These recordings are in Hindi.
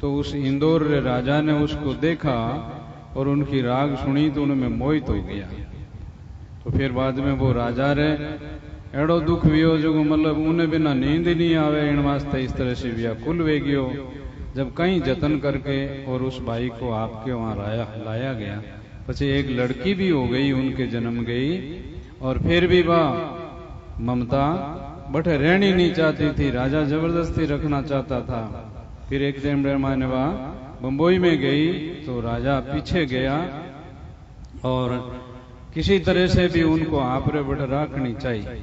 तो उस इंदौर राजा ने उसको देखा और उनकी राग सुनी तो उनमें मोहित हो गया। तो फिर बाद में वो राजा रे एड़ो दुख वियो जो मतलब उन्हें बिना नींद नहीं आवे, इन वास्ते इस तरह से व्याकुल वे गयो। जब कहीं जतन करके और उस भाई को आपके वहां लाया गया, पछे एक लड़की भी हो गई, उनके जन्म गई, और फिर भी वह ममता बटे रहनी नहीं चाहती थी, राजा जबरदस्ती रखना चाहता था। फिर एक दिन माने वह बंबई में गई तो राजा पीछे गया और किसी तरह से भी उनको आपरे बट रखनी चाहिए।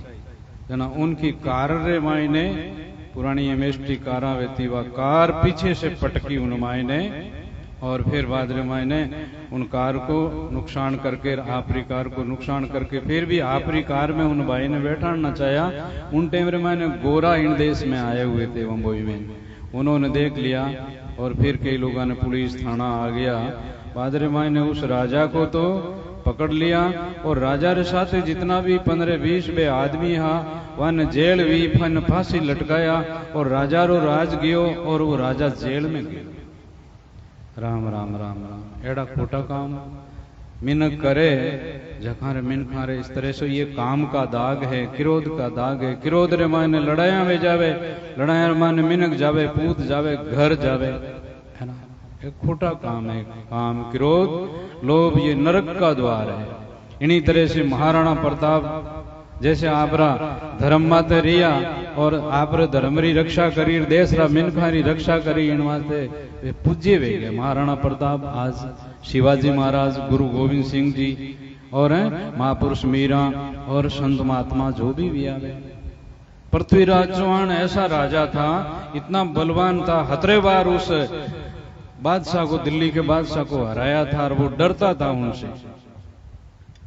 जना उनकी कार रे मायने पुरानी एमएसटी कारा वेती, वह कार पीछे से पटकी उन मायने, और फिर बाद रे मायने उन कार को नुकसान करके, आपरी कार को नुकसान करके, फिर भी आपरी कार में उन भाई ने बैठाना चाहा। उन टाइम रे मायने गोरा इन देश में आए हुए थे बंबई में, उन्होंने देख लिया और फिर कई लोगों ने पुलिस थाना आ गया। बाद रे मायने उस राजा को तो पकड़ लिया और राजा रे साथ जितना भी 15-20 बे आदमी हा वन जेल भी फन फांसी लटकाया और राजा रो राज गयो और वो राजा जेल में गयो। राम राम राम राम। एड़ा खोटा काम मिनक करे जखारे मिनखारे इस तरह से, ये काम का दाग है, क्रोध का दाग है। क्रोध रे माने लड़ाइया में जावे, लड़ाइया माने मिनक जावे, पूत जावे, घर जावे, है ना। एक खोटा काम है। काम, क्रोध, लोभ ये नरक का द्वार है। इन्हीं तरह से महाराणा प्रताप जैसे आपरा धर्म माते रिया और आपरे धर्म री रक्षा करी, देश रा मिनखा री रक्षा करी, इन वास्ते वे पूज्य वे गए। महाराणा प्रताप आज शिवाजी महाराज, गुरु गोविंद सिंह जी और महापुरुष मीरा और संत महात्मा जो भी आवे। पृथ्वीराज चौहान ऐसा राजा था, इतना बलवान था, 17 बार उस बादशाह को, दिल्ली के बादशाह को हराया था और वो डरता था उनसे।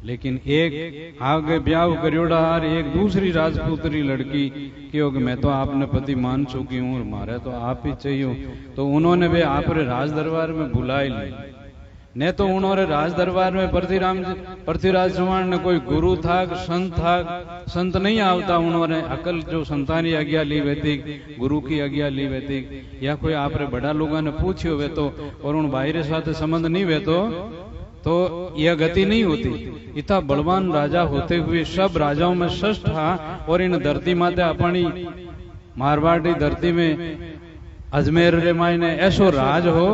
लेकिन एक आगे ब्याह करियोड़ा और एक दूसरी राजपूतरी लड़की क्योंकि मैं तो आपने पति मान चुकी हूं और मारे तो आप ही चाहिए, तो उन्होंने वे आपरे राज दरबार में बुलाई ली। ने तो उन्होंने राज दरबार में पृथ्वीराज चौहान ने कोई गुरु था, संत था, संत नहीं आवता, उन्होंने अकल जो संतानी आज्ञा ली वेती, गुरु की आज्ञा ली वेती, या कोई आपरे बड़ा लोगों ने पूछियो वे तो, और उन बाहर साथ संबंध नहीं वे तो यह गति नहीं होती। इतना बलवान राजा होते हुए सब राजाओं में श्रेष्ठ था। और इन धरती माते अपनी मारवाड़ी धरती में अजमेर रे मायने ऐसो राज हो,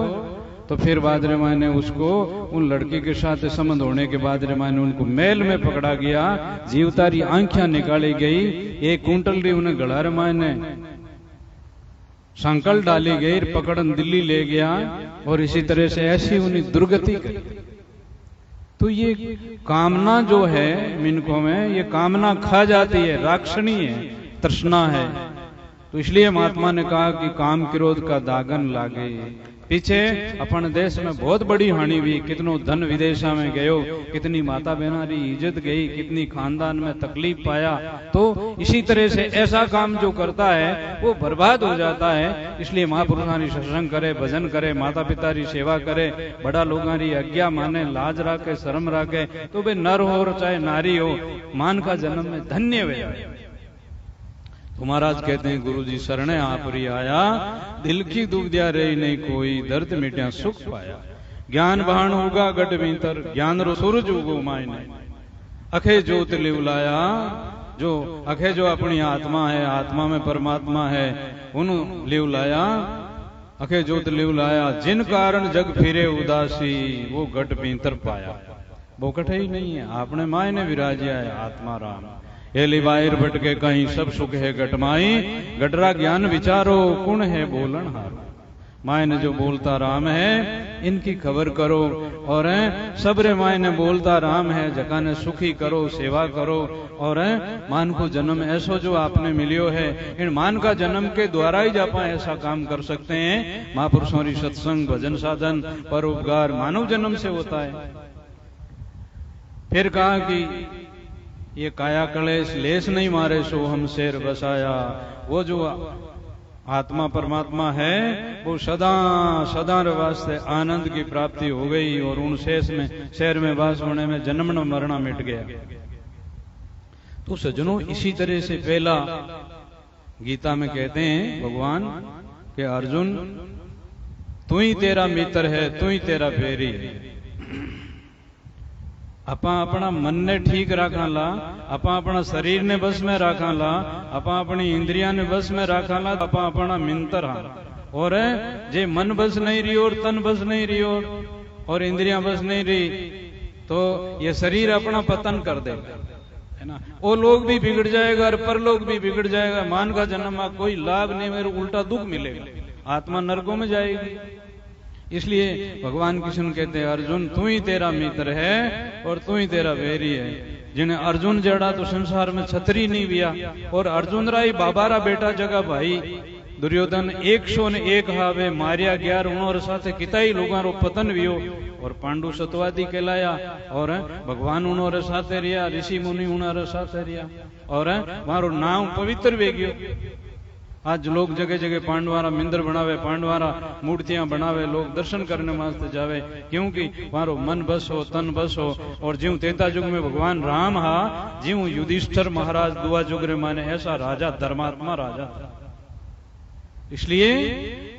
तो फिर बाद रे मायने उसको उन लड़की के साथ संबंध होने के बाद रे मायने उनको महल में पकड़ा गया, जीवतारी आंखियां निकाली गई, एक कुंटल री उन्हें गला रे मायने संकल डाली गई, पकड़न दिल्ली ले गया और इसी तरह से ऐसी उन्हें दुर्गति करी। तो ये कामना जो है मिनकों में, ये कामना खा जाती है, राक्षणी है, तृष्णा है। तो इसलिए महात्मा ने कहा कि काम क्रोध का दागन लागे। पीछे अपन देश में बहुत बड़ी हानि हुई, कितनो धन विदेशा में गयो, कितनी माता बहना री इज्जत गई, कितनी खानदान में तकलीफ पाया। तो इसी तरह से ऐसा काम जो करता है वो बर्बाद हो जाता है। इसलिए महापुरुषों री सत्संग करे, भजन करे, माता पिता री सेवा करे, बड़ा लोगों री आज्ञा माने, लाज राखे, शर्म राखे, तो वे नर हो चाहे नारी हो, मान का जन्म में धन्य वे। तो महाराज कहते हैं गुरु जी शरणे आपरी आया, दिल की दुविधा रही नहीं कोई, दर्द मिट्या सुख पाया। ज्ञान बहान उगा गट भीतर, ज्ञान रो सूरज उगो मायने, अखे ज्योत लिवलाया। जो अखे जो अपनी आत्मा है, आत्मा में परमात्मा है, उन लिवलाया, अखे ज्योत लिवलाया। जिन कारण जग फिरे उदासी, वो गट भीतर पाया। वो कठे ही नहीं है, आपने मायने विराजिया है आत्मा राम। एली बाहर भटके कहीं सब सुख है गटमाई, गटरा ज्ञान विचारो कुण है बोलन हारो। मायने जो बोलता राम है इनकी खबर करो, और सबरे मायने बोलता राम है, जका ने सुखी करो, सेवा करो। और मान को जन्म ऐसो जो आपने मिलियो है, इन मान का जन्म के द्वारा ही आप ऐसा काम कर सकते हैं। महापुरुषों की सत्संग, भजन, साधन, परोपकार मानव जन्म से होता है। फिर कहा कि ये काया कलेश लेस नहीं मारे सो हम शेर बसाया। वो जो आत्मा परमात्मा है वो सदा सदा वास्ते आनंद की प्राप्ति हो गई, और उन शेर में वास होने में जन्मना मरना मिट गया। तो सज्जनों इसी तरह से पहला गीता में कहते हैं भगवान के अर्जुन तू ही तेरा मित्र है, तू ही तेरा बैरी है। अपा अपना मन ने ठीक रखा ला, अपा अपना शरीर ने बस में रखा ला, अपा अपनी इंद्रिया ने बस में रखा ला, अपा अपना मित्र हाँ। और जे मन बस नहीं रही और तन बस नहीं रही और इंद्रियां बस नहीं रही तो ये शरीर अपना पतन कर देगा, है ना। वो लोग भी बिगड़ जाएगा और परलोक भी बिगड़ जाएगा। मान का जन्म में कोई लाभ नहीं, मेरे उल्टा दुख मिलेगा, आत्मा नरकों में जाएगी। इसलिए भगवान कृष्ण कहते हैं अर्जुन तू ही तेरा मित्र है और तू ही तेरा बैरी है। जिन्हें अर्जुन जड़ा तो संसार में छतरी नहीं बिया, और अर्जुन राई बाबारा बेटा जगह भाई दुर्योधन 101 हावे मारिया 11 उन्होंने साथे किताई लोगों रो पतन वियो और पांडु सतवादी कहलाया और भगवान उन्होंने साथे रिया, ऋषि मुनि उन्होंने साथे रिया और मारो नाम पवित्र वे गयो। आज लोग जगह जगह पांडवारा मंदिर बनावे, पांडवारा मूर्तियां बनावे, लोग दर्शन करने वास्ते जावे, क्योंकि मारो मन बस हो, तन बस हो। और ज्यों त्रेता युग में भगवान राम हा, ज्यों युधिष्ठिर महाराज दुआ युग रे माने ऐसा राजा धर्मात्मा राजा था। इसलिए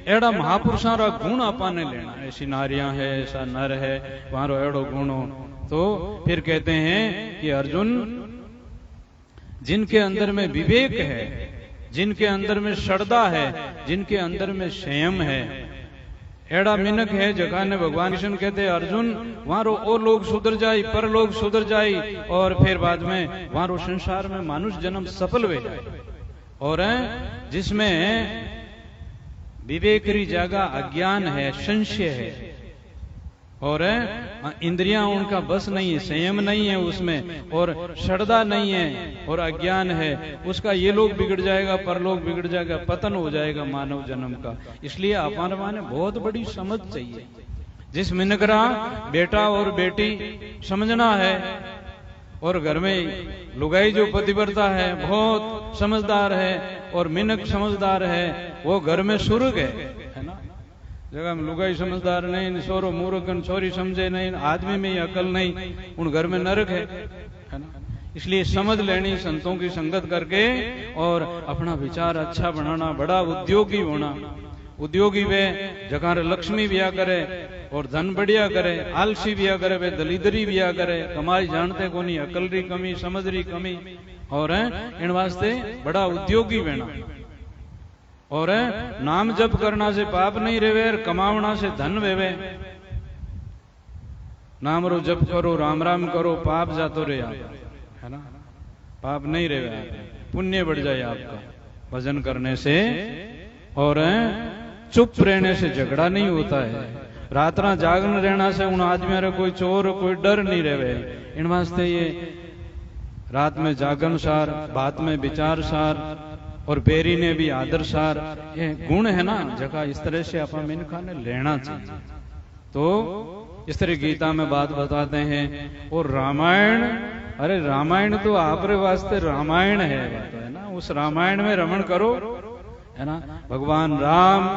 एड़ा महापुरुषा रा गुण आपाने लेना, ऐसी नारियां है, ऐसा नर है, मारो एड़ो गुण हो। तो फिर कहते हैं कि अर्जुन जिनके अंदर में विवेक है, जिनके अंदर में श्रद्धा है, जिनके अंदर में संयम है, एड़ा मिनक है जगह ने भगवान कृष्ण कहते हैं अर्जुन वहां ओ लोग सुधर जाई, पर लोग सुधर जाई और फिर बाद में वहां संसार में मानुष जन्म सफल हो जाए। और जिसमें विवेकरी जगह अज्ञान है, संशय है और इंद्रियां उनका बस नहीं है, संयम नहीं है उसमें और श्रद्धा नहीं है और अज्ञान है, उसका ये लोग बिगड़ जाएगा, परलोक बिगड़ जाएगा, पतन हो जाएगा मानव जन्म का। इसलिए अपान माने बहुत बड़ी समझ चाहिए। जिस मिनकरा बेटा और बेटी समझना है और घर में लुगाई जो पतिव्रता है बहुत समझदार है और मिनक समझदार है, वो घर में स्वर्ग है ना। जगह में लुगाई समझदार नहीं, सोरो मूर्खन छोरी समझे नहीं, आदमी में ही अकल नहीं, उन घर में नरक है ना। इसलिए समझ लेनी संतों की संगत करके और अपना विचार अच्छा बनाना, बड़ा उद्योगी होना। उद्योगी वे जगह लक्ष्मी बिया करे और धन बढ़िया करे, आलसी बिया करे, वे दलीदरी बिया करे, कमाई जानते को नहीं, अकल री कमी, समझ री कमी और इन वास्ते बड़ा उद्योगी बना। और नाम जप करना से पाप नहीं रेवे, कमावना से धन वेवे। नाम रो जप करो, राम राम करो, पाप जातो रहे आप, है ना, पाप नहीं रेवे, पुण्य बढ़ जाए आपका भजन करने से। और चुप रहने से झगड़ा नहीं होता है, रात रात जागरण रहना से उन आदमी रे कोई चोर कोई डर नहीं रेवे। इन वास्ते ये रात में जागरण सार, बात में विचार सार और बेरी ने भी आदर सार, ये गुण है ना जगह, इस तरह से अपना मिनखा ने लेना चाहिए। तो इस तरह गीता में बात बताते हैं। और रामायण, अरे रामायण तो आपरे वास्ते रामायण है ना, उस रामायण में रमण करो, है ना। भगवान राम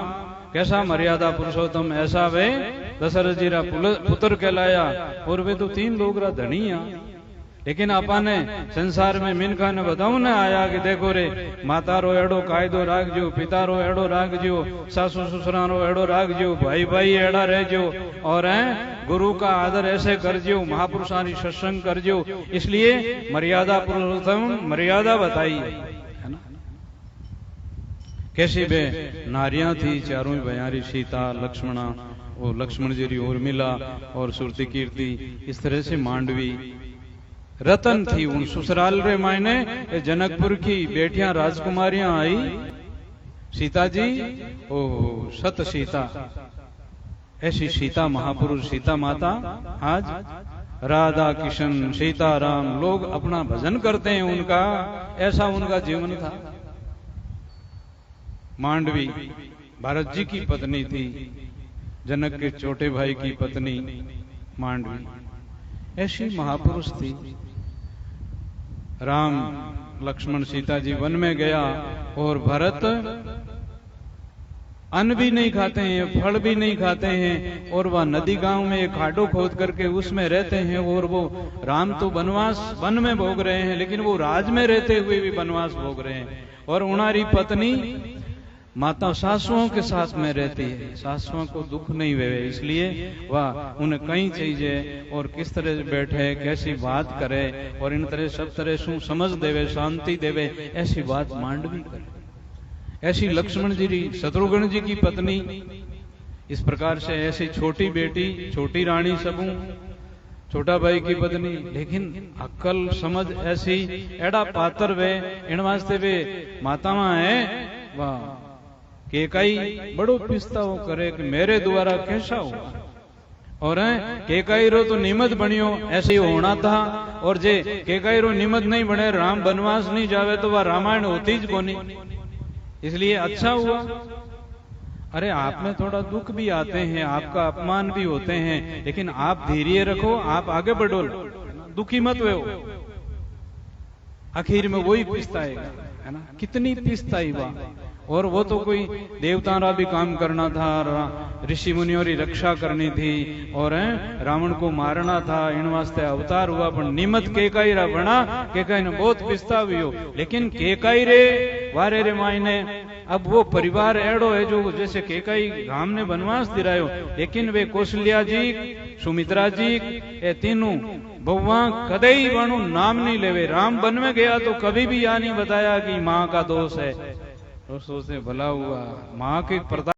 कैसा मर्यादा पुरुषोत्तम, ऐसा वे दशरथ जी रा पुत्र कहलाया और वे तो 3 लोग रा धनिया। लेकिन आपने संसार में मिनखा ने बताऊ न आया कि देखो रे माता रो एड़ो कायदो राखजो, पिता रो एड़ो राखजो, सासू ससुरा रो एड़ो राखजो, भाई भाई एड़ा रहजो और गुरु का आदर ऐसे करजो, महापुरुषानी सत्संग करजो। इसलिए मर्यादा पुरुषोत्तम मर्यादा बताई है ना। कैसी बे नारियां थी, चारों भयारी, सीता, लक्ष्मणा, वो लक्ष्मण जी उर्मिला और सुरती कीर्ति, इस तरह से मांडवी रतन थी। उन ससुराल रे मायने जनकपुर की बेटियां राजकुमारियां आई, सीता जी ओ सत सीता, ऐसी सीता महापुरुष सीता माता। आज राधा कृष्ण सीता राम लोग अपना भजन करते हैं उनका, ऐसा उनका जीवन था। मांडवी भरत जी की पत्नी थी, जनक के छोटे भाई की पत्नी मांडवी, ऐसी महापुरुष थी। राम लक्ष्मण सीता जी वन में गया और भरत अन्न भी नहीं खाते हैं, फल भी नहीं खाते हैं और वह नदी गांव में एक खाडो खोद करके उसमें रहते हैं। और वो राम तो वनवास वन में भोग रहे हैं, लेकिन वो राज में रहते हुए भी वनवास भोग रहे हैं। और उनारी पत्नी माता सासुओं के साथ में रहती है, सासुओं को दुख नहीं वेवे, इसलिए वह उन्हें कई चीजें और किस तरह से बैठे, कैसी बात करे और इन तरह सब तरह शू समझ देवे, शांति देवे, ऐसी बात मांडवी करे। ऐसी लक्ष्मण जी की, शत्रुघ्न जी की पत्नी इस प्रकार से, ऐसी छोटी बेटी, छोटी रानी सबू, छोटा भाई की पत्नी, लेकिन अक्ल समझ ऐसी एड़ा पातर वे, इन वास्ते वे मातावा है वाह के कई बड़ो पिस्ताओ करे कि मेरे द्वारा कैसा हुआ, और केकाई रो तो निमत बनियो, ऐसे ही होना था, और जे केकाई रो निमत नहीं बने, राम वनवास नहीं जावे तो वह रामायण होती ज कोनी, इसलिए अच्छा हुआ। अरे आप में थोड़ा दुख भी आते हैं, आपका अपमान भी होते हैं, लेकिन आप धैर्य रखो, आप आगे बढ़ो, दुखी मत हो, आखिर में वही पिस्ताएगा, है ना। कितनी पिस्ताई बा, और वो तो कोई देवता रा भी काम करना था, ऋषि मुनियों की रक्षा करनी थी, और रावण को मारना था, इन वास्ते अवतार हुआ, पर निमत केकाई रा बना, केकाई ने बहुत पिस्तावी हो, लेकिन केकाई रे वारे रे मायने अब वो परिवार एड़ो है जो जैसे केकाई राम ने वनवास दिलायो, लेकिन वे कौशल्या जी, सुमित्रा जी, ये तीनों बहुआ कदई वाणु नाम नहीं लेवे। राम वन में गया तो कभी भी यह नहीं बताया कि माँ का दोष है, दोस्तों से भला हुआ, माँ के प्रताप